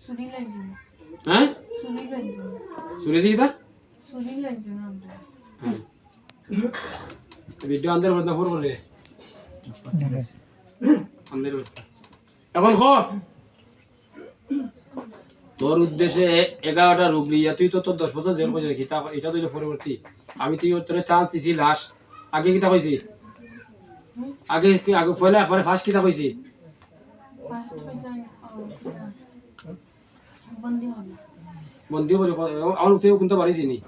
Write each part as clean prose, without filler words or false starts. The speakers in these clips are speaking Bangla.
হ্যাঁ সুরি দিতা ভিডিও আন্দার বদনা ফোর করে আন্দার এখন খ তোর উদ্দেশ্যে 11টা রূপ লিয়া তুই তো তোর 10 বছর জেল করে রাখি এটা তো পরবর্তী আমি তুই তোর চান্স দিছি লাস্ট আগে কিটা কইছি আগে কি আগে পয়লা পরে ফার্স্ট কিটা কইছি বন্দি করে আমার তুই কোনটা পারিস নি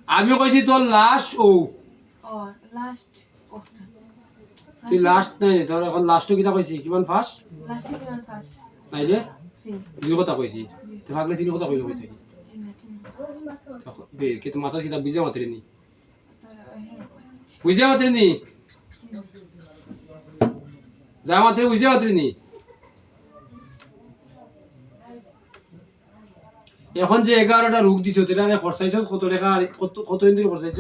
আমিও কইছি তোর লাস্ট ও লাস্ট তুই লাস্ট নাই তোর এখন লাস্টও কিটা কইছি কিমান ফার্স্ট নাই রে দুই কথা কইছি তুই ভাগলে তিন কথা কইলো তুই বে কি তুই মাথা কিটা বুঝা মাত্রে নি বুঝা মাত্রে নি যা মাত্রে বুঝা মাত্রে নি এখন যে 11টা রোগ দিছো তেরা খরচাইছ কত টাকা কত দিন খরচাইছ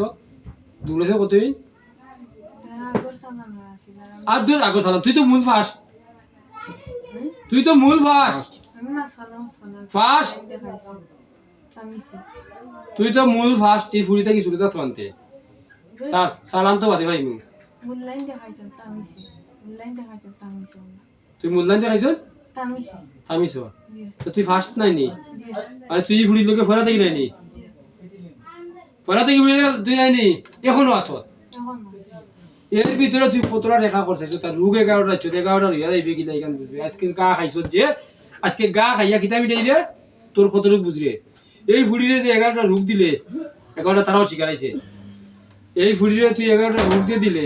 দুলেছে কত দিন আর দুই আগর সালাম তুই তো মূল ফার্স্ট ফার্স্ট তুই তো মূল ফার্স্ট এই ফুরিতে কি শুরুতে ফ্রন্টে স্যার সালাম তো বাদে ভাই মু মূল্যায়ন দেখাইছো তামিছে মূল্যায়ন দেখাইছো তামিছে তুই মূল্যায়ন দেখাইছ তামিছে তামিছো তো তুই ফার্স্ট নাই নি আরে তুই ফুরি লোকে ফরা থেকে নাই নি ফরা থেকে ফুরি তুই নাই নি এখনো আসো এখন এর ভিতরে তুই কতটা দেখা করছিস তার রোগ 11টা 11টা হইয়া যাইবে কি লাইকান আজকে গা খাইছ যে আজকে গা খাইয়া কিতা মিটাই রে তোর কত রোগ বুঝরে এই ফুড়িরে যে 11টা রোগ দিলে 11টা তারাও শিখাইছে এই ফুড়িরে তুই 11টা রোগ দিয়ে দিলে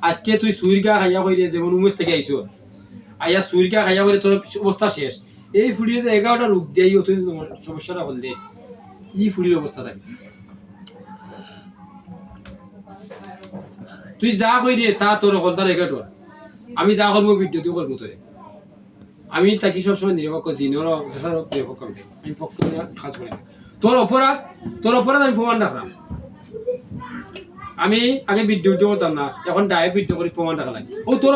আজকে তুই সুইর গা খাইয়া কইরে যেমন উমেশ থেকে আইছো আইয়া সুইর গা খাইয়া কইরে তোর অবস্থা শেষ এই ফুড়িরে যে 11টা রোগ দেইও তুই সমস্যাটা হল দে এই ফুড়ির অবস্থা থাকে তুই যা কই দিয়ে তা তোর হলতার এগাটো আমি যা করবো ভিডিও তুই করবো তোরে আমি তাকে সবসময় নিরপেক্ষ জিনিয়র নিরপেক্ষ আমি পক্ষ খাস করি তোর অপরাধ আমি প্রমাণ রাখলাম আমি আগে ভিডিও করতাম না এখন ডাইরেক্ট ভিডিও করে প্রমাণ রাখা লাগে ও তোর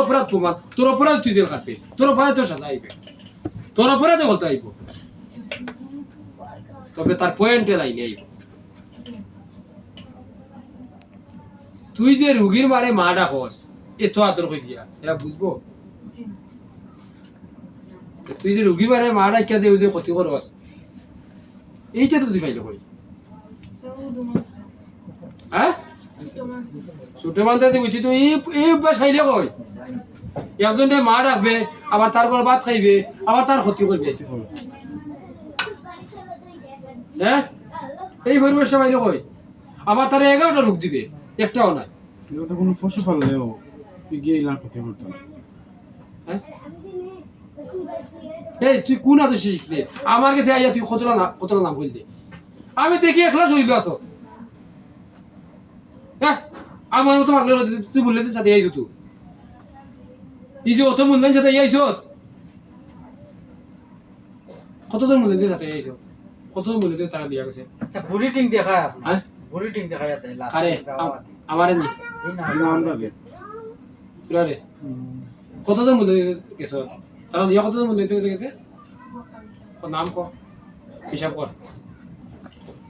অপরাধ তুই জেল কাটবে তোর অপরাধ তোর সাথে আইবে তোর অপরাধে বলতে আইব তবে তার পয়েন্টে লাইনে আইব তুই যে রুগীর মারে মা ডাকস এত আদর কই দিয়া এরা বুঝবো তুই যে রুগীর মারে মা ডাকিয়া দেও যে ক্ষতি করস এইটা তো তুই পাইলে কই হ্যাঁ ছোট মানতে বুঝছি তুই এই অভ্যাস পাইলে কই একজনে মা ডাকবে আবার তার ঘর ভাত খাইবে আবার তার ক্ষতি করবে হ্যাঁ এই পরিবেশ পাইলে কই আবার তার 11টা রোগ দিবে একটাও নাই এটা কোনো পশু পাললেও তুই গিয়ে ইলাম করতে পারতাম হ্যাঁ এই তুই কোন আতো শিখলে আমার কাছে আইয়া তুই কতটা নাম কইলি আমি দেখি একলা শরীর আছো হ্যাঁ আমার মতো পাগলের তুই বললে তো সাথে আইছো তুই এই যে অত মূল্যায়ন সাথে আইছো কতজন মূল্যায়ন সাথে আইছো কতজন মূল্যায়ন তারা দিয়া গেছে বুলেটিং দেখা হ্যাঁ বুলেটিং দেখা যাচ্ছে আরে আমারে নি না আমরা তুরা রে কতজন মূল্যায়ন গেছো তারা দিয়া কতজন মূল্যায়ন গেছে নাম কর হিসাব কর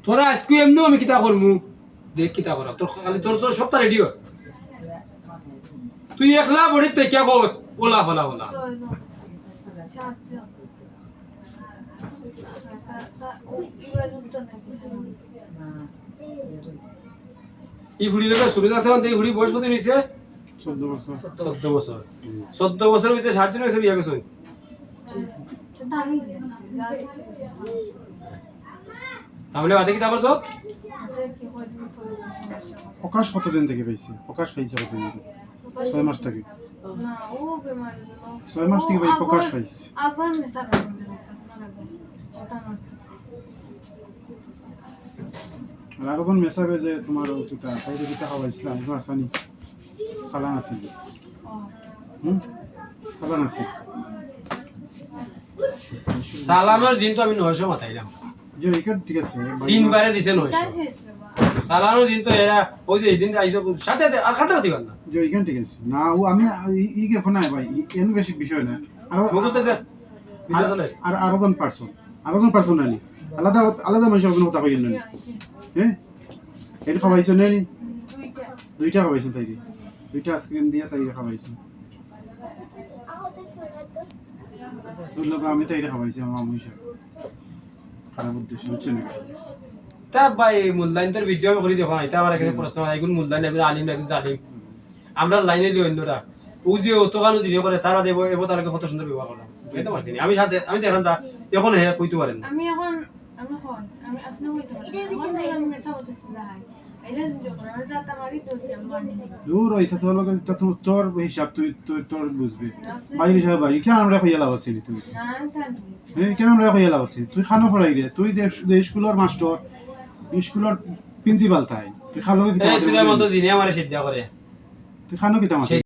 তোরা আজকে এমনি আমি কিতা করমু দেখ কিতা করা তোর খালি তোর সবটা রেডি হ তুই একলা বড়িতে কে কস ওলা এই ফুড়ি লোকের শুরু থাকতে এই ফুড়ি বয়স কত নিয়েছে 14 বছর 14 বছরের ভিতরে 7 জন এসে বিয়ে গেছে তাহলে বাদে কি তা করছো প্রকাশ কতদিন থেকে পাইছি প্রকাশ পাইছে কতদিন থেকে 6 মাস থেকে না ও বেমার 6 মাস থেকে ভাই প্রকাশ পাইছে আগর মেসা আর আরেকজন মেসাবে যে তোমার ওটা তাইরে দিতে খাওয়াইছিল আমি আসানি সালান আছে সালান আছে সালানোর জিন তো আমি 900 মাথাইলাম যে উইকেট ঠিক আছে তিনবারে দিছে 900 সালানোর জিন তো এরা ওই যে দিন আইছো সাথে আর খাতা আছে না যে উইকেট ঠিক আছে না ও আমি ইকে ফোন আই ভাই এন বেশি বিষয় না আর মগতে ভিডিও চলে আর আরেকজন পার্সন নানি আলাদা আলাদা মানুষের কোনো কথা কইল না হ্যাঁ এর খাওয়াইছো না নি দুইটা খাওয়াইছো তাই দুইটা আইসক্রিম দিয়ে তাই খাওয়াইছো তোর লোক আমি তাই খাওয়াইছি আমার মামুই সাহেব খারাপ উদ্দেশ্য হচ্ছে না তা ভাই মূল্যায়ন তোর ভিডিও আমি করে দেখো এটা আমার এখানে প্রশ্ন হয় এগুলো মূল্যায়ন এগুলো আলিম এগুলো জালিম আমরা লাইনে লিও অন্যরা ও যে অতখানো জিনিস করে তারা দেবো এবার তারা কত সুন্দর ব্যবহার করলাম বুঝতে পারছি না আমি সাথে আমি দেখলাম যা এখন হ্যাঁ কইতে পারেন না আমি আপনি হইতে পারি আমি মেসা করতেছি যাই এটা যখন আমি যাতা মারি তো আমি মানি দূর হইতে তোর লোক তোর হিসাব তুই তোর বুঝবি বাইরে হিসাব বাইরে কেন আমরা কইয়া লাভ আছে তুই না তা কেন আমরা কইয়া লাভ আছে তুই খানো পড়াই রে তুই স্কুলের মাস্টার স্কুলের প্রিন্সিপাল তাই তুই খালো কি এই তোর মতো জিনিস আমার সিদ্ধা করে তুই খানো কি তামাশা